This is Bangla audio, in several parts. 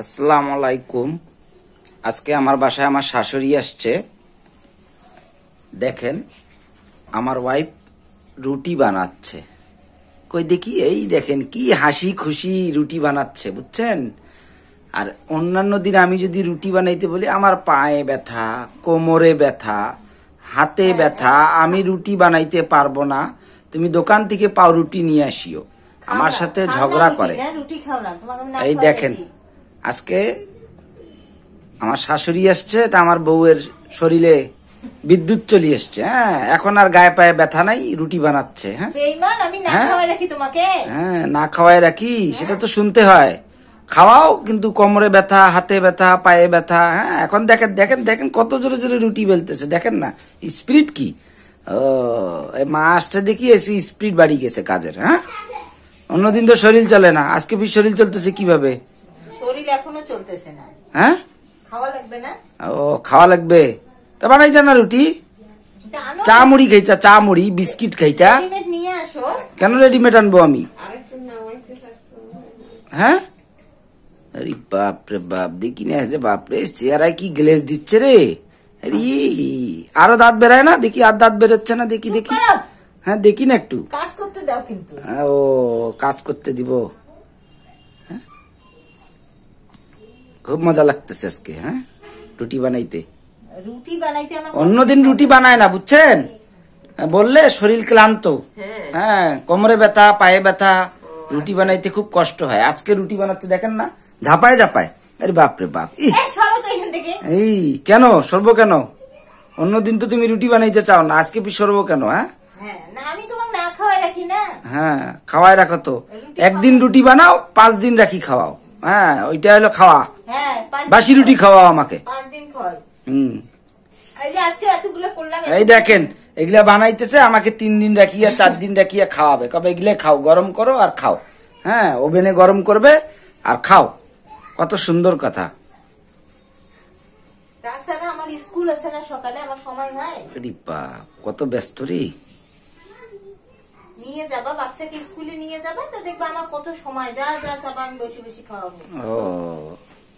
আসসালামু আলাইকুম। আজকে আমার বাসায় আমার শাশুড়ি আসছে। দেখেন আমার ওয়াইফ রুটি বানাচ্ছে। কই দেখি, এই দেখেন কি হাসি খুশি রুটি বানাচ্ছে, বুঝছেন। আর অন্যান্য দিন আমি যদি রুটি বানাইতে বলি আমার পায়ে ব্যথা, কোমরে ব্যথা, হাতে ব্যথা, আমি রুটি বানাইতে পারবো না, তুমি দোকান থেকে পাউরুটি নিয়ে আসিও, আমার সাথে ঝগড়া করে। এই দেখেন আজকে আমার শাশুড়ি আসছে, তা আমার বউয়ের শরীরে বিদ্যুৎ চলে এসছে। হ্যাঁ, এখন আর গায়ে পায়ে ব্যথা নাই, রুটি বানাচ্ছে। হ্যাঁ, না খাওয়াই রাখি, সেটা তো শুনতে হয়। খাওয়াও, কিন্তু কোমরে ব্যথা, হাতে ব্যথা, পায়ে ব্যথা। হ্যাঁ, এখন দেখেন দেখেন দেখেন কত জোরে জোরে রুটি বেলতেছে, দেখেন না স্পিরিট কি। ও মা আসতে দেখি এসে স্পিরিট বাড়ি গেছে কাজের। হ্যাঁ, অন্যদিন তো শরীর চলে না, আজকে ফির শরীর চলতেছে কিভাবে? শরীর এখনো চলতেছে না। হ্যাঁ, খাওয়া লাগবে না? ও খাওয়া লাগবে, তা বানাইতা না রুটি, চা মুড়ি খাইতা, চা মুড়ি বিস্কিট খাইতা। নিয়ে আসো। কেন রেডিমেড আনবো আমি? হ্যাঁ, আরে বাপরে বাপ, দেখি না যে বাপরে চেহারায় কি গ্লেজ দিচ্ছে রে। আরো দাঁত বেরায় না, দেখি আর দাঁত বেরোচ্ছে না, দেখি দেখি। হ্যাঁ দেখি না একটু কাজ করতে দাও কিন্তু। ও কাজ করতে দিব। খুব মজা লাগতেছে আজকে। হ্যাঁ, রুটি বানাইতে। অন্যদিন রুটি বানায় না, বুঝছেন, বললে শরীর ক্লান্ত। হ্যাঁ, কোমরে ব্যথা, পায়ে ব্যথা, রুটি বানাইতে খুব কষ্ট হয়। আজকে রুটি বানাচ্ছে দেখেন না, ঝাপায় ঝাপায়। আরে বাপরে বাপ, এই কেন সরবো কেন? অন্যদিন তো তুমি রুটি বানাইতে চাও না, আজকে সরবো কেন? হ্যাঁ, হ্যাঁ খাওয়াই রাখো তো। একদিন রুটি বানাও, 5 দিন রাখি খাওয়াও। হ্যাঁ, ওইটা হলো খাওয়া। বাসি রুটি খাওয়াও আমাকে। এই দেখেন এগুলা বানাইতেছে, আমাকে 3 দিন রাখিয়া 4 দিন রাখিয়া খাওয়াবে, কবে এগুলা খাও, গরম করো আর খাও। হ্যাঁ, ওভেনে গরম করবে আর খাও। কত সুন্দর কথা। আমার স্কুল আছে না সকালে, আমার সময় হয়। কত ব্যস্ত রে। নিয়ে যাবা বাচ্চাকে স্কুলে, নিয়ে যাবা, তো দেখবা আমার কত সময়। যা যা চাবা আমি বসে বসে খাওয়াবো। ও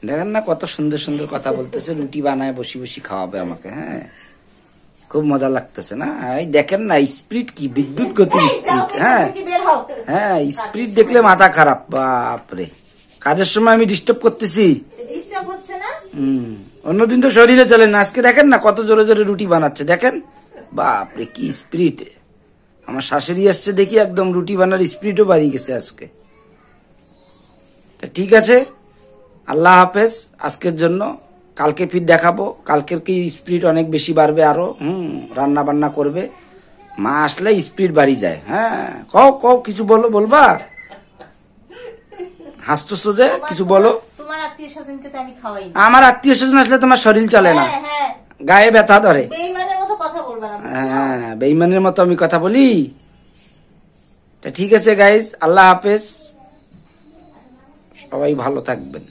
দেখেন না কত সুন্দর সুন্দর কথা বলতেছে, রুটি বানায় বসে বসে খাওয়াবে আমাকে। হ্যাঁ, খুব মজা লাগতেছে না। এই দেখেন না স্পিরিট কি, বিদ্যুৎ গতি স্পিরিট। হ্যাঁ হ্যাঁ, স্পিরিট দেখলে মাথা খারাপ। বাপরে, কাজের সময় আমি ডিস্টার্ব করতেছি। অন্যদিন তো শরীরে চলে না, আজকে দেখেন না কত জোরে জোরে রুটি বানাচ্ছে, দেখেন। বাপরে কি স্পিরিট। আমার শাশুড়ি আসছে দেখি, একদম রুটি বানার স্পিরিটও বাড়িয়ে গেছে আজকে। ঠিক আছে, আল্লাহ হাফেজ আজকের জন্য। কালকে ফির দেখাবো, কালকের কি স্পিরিট অনেক বেশি বাড়বে আরো। রান্না বান্না করবে, মা আসলে স্পিরিট বাড়ি যায়। হ্যাঁ, কও কও, কিছু বলো, বলবা? হাসতেছো যে, কিছু বলো। আমার আত্মীয় স্বজন আসলে তোমার শরীর চলে না, গায়ে ব্যথা ধরে। হ্যাঁ, বেঈমানের মতো আমি কথা বলি। ঠিক আছে গাইজ, আল্লাহ হাফেজ, সবাই ভালো থাকবেন।